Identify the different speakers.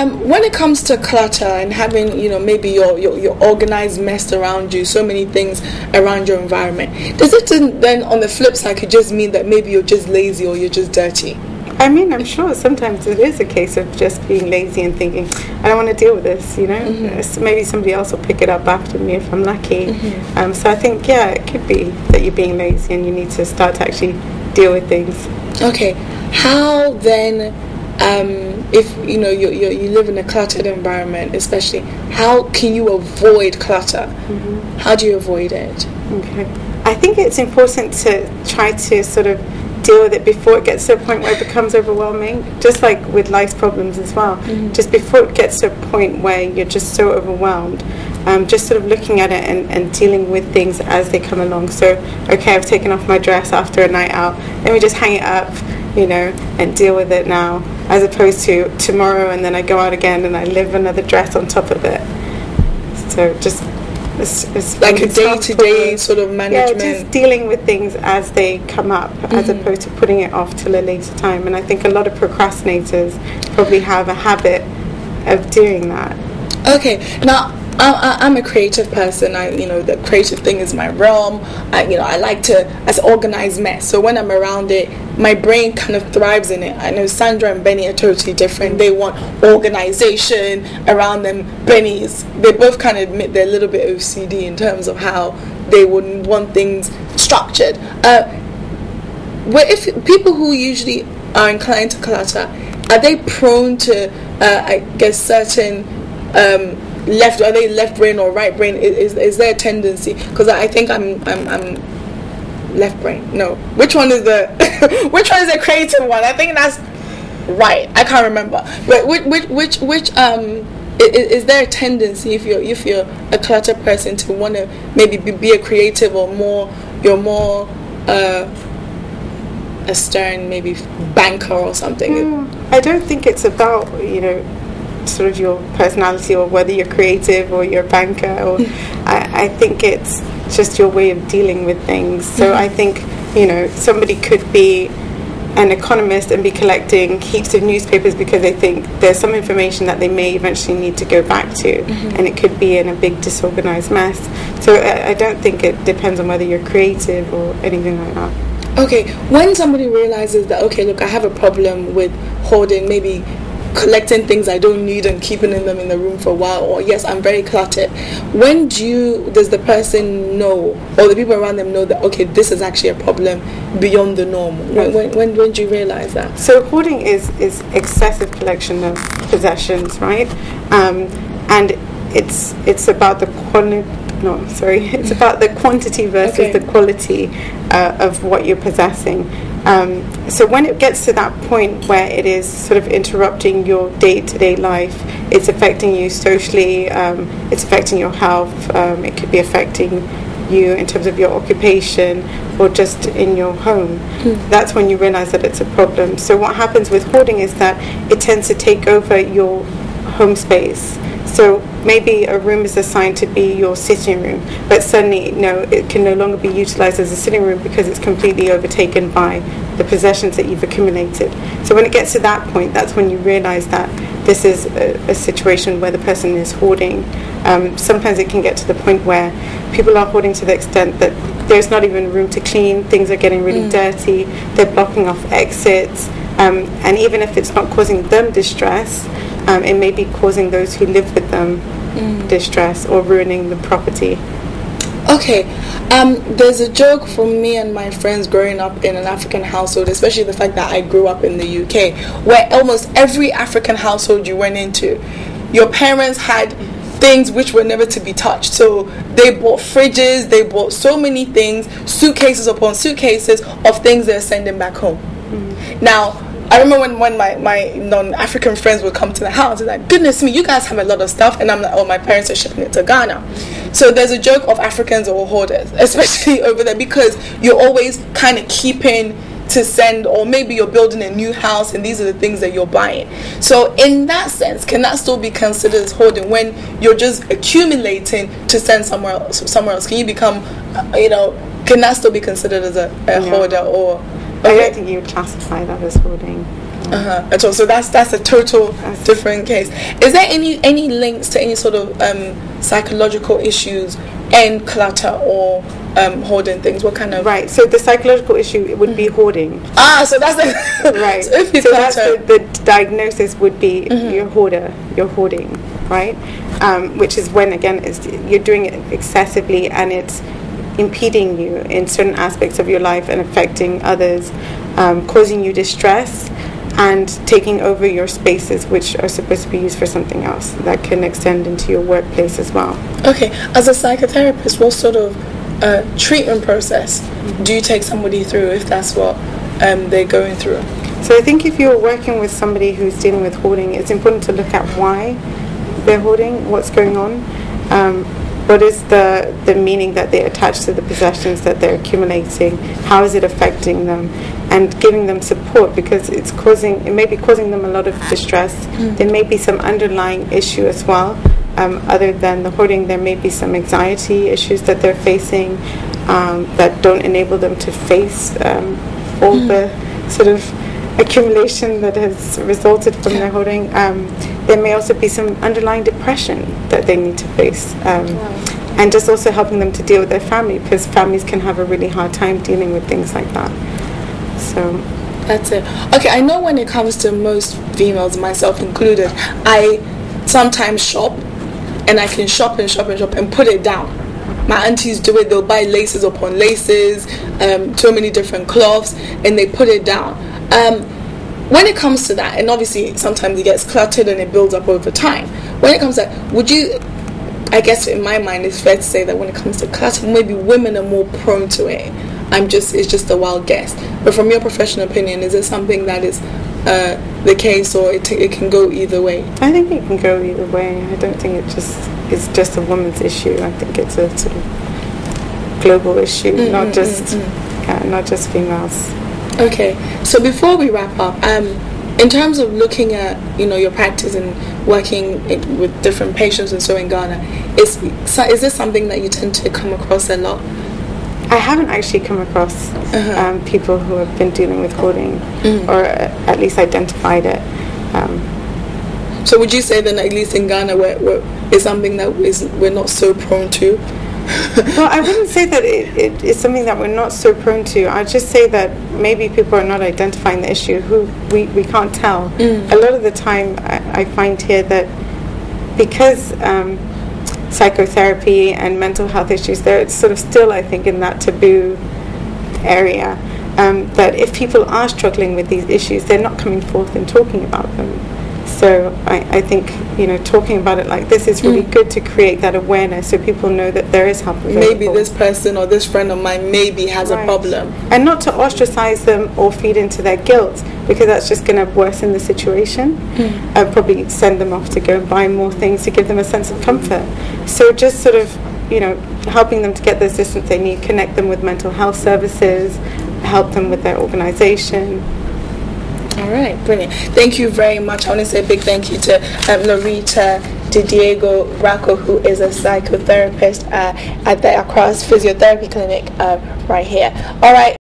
Speaker 1: when it comes to clutter and having, maybe your organized mess around you, so many things around your environment, does it then on the flip side could just mean that maybe you're just lazy or you're just dirty?
Speaker 2: I mean, I'm sure sometimes it is a case of just being lazy and thinking, I don't want to deal with this, So maybe somebody else will pick it up after me if I'm lucky. So I think, it could be that you're being lazy and you need to start to actually deal with things.
Speaker 1: Okay, how then, if you live in a cluttered environment, especially, how can you avoid clutter? How do you avoid it?
Speaker 2: Okay, I think it's important to try to sort of deal with it before it gets to a point where it becomes overwhelming, just like with life's problems as well. Just before it gets to a point where you're just so overwhelmed, just sort of looking at it and dealing with things as they come along. So, okay, I've taken off my dress after a night out, let me just hang it up, and deal with it now, as opposed to tomorrow and then I go out again and I live another dress on top of it. So just it's
Speaker 1: like a day-to-day sort of management.
Speaker 2: Yeah, just dealing with things as they come up, as opposed to putting it off till a later time. And I think a lot of procrastinators probably have a habit of doing that.
Speaker 1: Okay, now I'm a creative person. The creative thing is my realm. I like to as organized mess. So when I'm around it, my brain kind of thrives in it. I know Sandra and Benny are totally different. They want organization around them. They both kind of admit they're a little bit OCD in terms of how they would want things structured. If people who usually are inclined to clutter, are they prone to, certain are they left brain or right brain? Is there a tendency? Because I think I'm left brain. No, which one is the which one is the creative one? I think that's right. I can't remember. But which is there a tendency if you're a clutter person to want to maybe be a creative or you're more a stern maybe banker or something?
Speaker 2: I don't think it's about sort of your personality or whether you're creative or you're a banker, or I think it's just your way of dealing with things. So I think somebody could be an economist and be collecting heaps of newspapers because they think there's some information that they may eventually need to go back to, and it could be in a big disorganized mess. So I don't think it depends on whether you're creative or anything like that.
Speaker 1: Okay, when somebody realizes that, okay, look, I have a problem with hoarding, maybe collecting things I don't need and keeping them in the room for a while, or yes, I'm very cluttered, when does the person know, or the people around them know that, okay, this is actually a problem beyond the norm? When do you realize that?
Speaker 2: So hoarding is excessive collection of possessions, right? And it's about the it's about the quantity versus the quality of what you're possessing. So when it gets to that point where it is sort of interrupting your day-to-day life, it's affecting you socially, it's affecting your health, it could be affecting you in terms of your occupation or just in your home, that's when you realize that it's a problem. So what happens with hoarding is that it tends to take over your home space. So maybe a room is assigned to be your sitting room, but suddenly it can no longer be utilized as a sitting room because it's completely overtaken by the possessions that you've accumulated. So when it gets to that point, that's when you realize that this is a situation where the person is hoarding. Sometimes it can get to the point where people are hoarding to the extent that there's not even room to clean, things are getting really dirty, they're blocking off exits, and even if it's not causing them distress, it may be causing those who live with them distress or ruining the property.
Speaker 1: Okay, there's a joke from me and my friends growing up in an African household, especially the fact that I grew up in the UK, where almost every African household you went into, your parents had things which were never to be touched. So they bought fridges, they bought so many things, suitcases upon suitcases of things they're sending back home. Now, I remember when my non-African friends would come to the house, they're like, goodness me, you guys have a lot of stuff, and I'm like, oh, my parents are shipping it to Ghana. So there's a joke of Africans or hoarders, especially over there, because you're always kind of keeping to send, or maybe you're building a new house and these are the things that you're buying. So in that sense, can that still be considered as hoarding when you're just accumulating to send somewhere else? Can you become, can that still be considered as a hoarder? Or
Speaker 2: I don't think you would classify that as hoarding.
Speaker 1: At all. So that's a total different case. Is there any links to any sort of psychological issues in clutter or hoarding things? What kind of...
Speaker 2: Right, so the psychological issue would be hoarding.
Speaker 1: So that's the...
Speaker 2: Right,
Speaker 1: so if you
Speaker 2: so that's the diagnosis would be you're hoarding, right? Which is when, again, you're doing it excessively and it's impeding you in certain aspects of your life and affecting others, causing you distress and taking over your spaces, which are supposed to be used for something else that can extend into your workplace as well.
Speaker 1: Okay, as a psychotherapist, what sort of treatment process do you take somebody through if that's what they're going through?
Speaker 2: So I think if you're working with somebody who's dealing with hoarding, it's important to look at why they're hoarding, what's going on, what is the meaning that they attach to the possessions that they're accumulating, how is it affecting them, and giving them support, because it may be causing them a lot of distress. There may be some underlying issue as well. Other than the hoarding, there may be some anxiety issues that they're facing that don't enable them to face all the sort of accumulation that has resulted from their hoarding. There may also be some underlying depression that they need to face. And just also helping them to deal with their family, because families can have a really hard time dealing with things like that. So
Speaker 1: that's it. Okay, I know when it comes to most females, myself included, I sometimes shop, and I can shop and shop and shop and put it down. My aunties do it. They'll buy laces upon laces, so many different cloths, and they put it down. When it comes to that, and obviously sometimes it gets cluttered and it builds up over time. When it comes to that, would you, I guess in my mind it's fair to say that when it comes to clutter, maybe women are more prone to it. It's just a wild guess. But from your professional opinion, is it something that is the case, or it can go either way?
Speaker 2: I think it can go either way. I don't think it's just a woman's issue. I think it's a sort of global issue, not just females. Okay,
Speaker 1: so before we wrap up, in terms of looking at your practice and working with different patients and so in Ghana, is this something that you tend to come across a lot?
Speaker 2: I haven't actually come across people who have been dealing with hoarding, or at least identified it.
Speaker 1: So would you say then, at least in Ghana, it's something that we're not so prone to?
Speaker 2: Well, I wouldn't say that it is something that we're not so prone to. I'd just say that maybe people are not identifying the issue. We can't tell. A lot of the time I find here that because psychotherapy and mental health issues, they're sort of still, I think, in that taboo area, that if people are struggling with these issues, they're not coming forth and talking about them. So I think, talking about it like this is really good to create that awareness so people know that there is help available.
Speaker 1: Maybe this person or this friend of mine maybe has a problem.
Speaker 2: And not to ostracize them or feed into their guilt, because that's just going to worsen the situation. Probably send them off to go and buy more things to give them a sense of comfort. So just sort of, helping them to get the assistance they need, connect them with mental health services, help them with their organization.
Speaker 1: All right, brilliant. Thank you very much. I want to say a big thank you to Lorita Di Diego Racco, who is a psychotherapist at the Accra's Physiotherapy Clinic right here. All right.